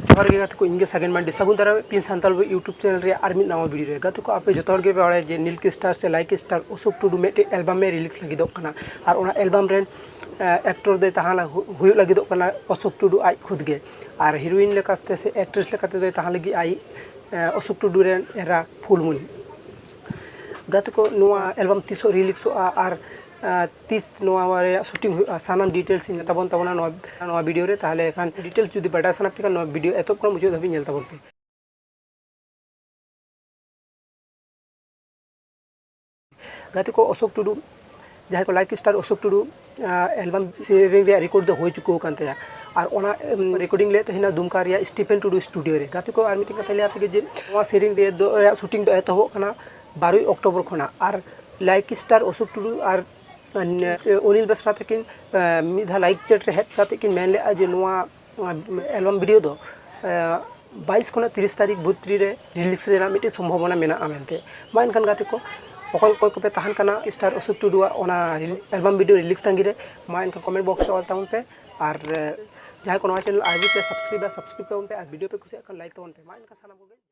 जोहार गे गाते को इंगे सागेन मांडी सागुन तारा पिन सांताल यूट्यूब चैनल रे आर मिड नावा वीडियो रे गाते को आपे जतो हर गे बाड़े जे नीलकी स्टार से लाइक स्टार अशोक टुडू मेटे एल्बम में रिलीज लगी कना और ओना एल्बम रेन एक्टर दे तहाना हुयु लगी कना अशोक टुडू आई खुद गे और हिरोइन लेकाते से एक्ट्रेस लेकाते दे तहां लगी आई अशोक टुडू रेन एरा फुलमुनी गाते को नोआ एल्बम तीसो रिलीज और 30 नोआ शूटिंग सानाम डिटेल्स इन तबन तबना नोआ वीडियो रे ताहले एखान डिटेल्स जुदी बाडा सना पे नोआ वीडियो एतो को मुझे धबी नेल तबन पे गाते को अशोक टुडू जहाँ को like star Ashok Tudu album Tsering रे रिकॉर्ड दो हो चुको कानते और ओना रिकॉर्डिंग ले तहिना दुमका रे स्टीफन टुडू स्टूडियो रे गाते को आर मीटिंग कथा ले आपके जे नोआ सेरिंग रे दो शूटिंग दो एतो हो कना 12 अक्टोबर खना और लाइक स्टार अशोक टुडू और अनिल बेसरा तकिन मिधा लाइक चैट रे हेड काते किन मेन ले आज नोआ एल्बम वीडियो दो 22 खना 30 तारीख भुत्री रे रिलीज रे मिटे संभावना मेना आमेनते मा इनखान गाते को अकल कोई को पे तहन कना स्टार अशोक टुडू ओना एल्बम वीडियो रिलीज तंगी रे मा इनका कमेंट बॉक्स रे ऑल टाउन पे और जहाँ को नवा चैनल आईबी पे सब्सक्राइब पे और वीडियो पे कुछ लाइक तवन पे मा इनका साना बोगे।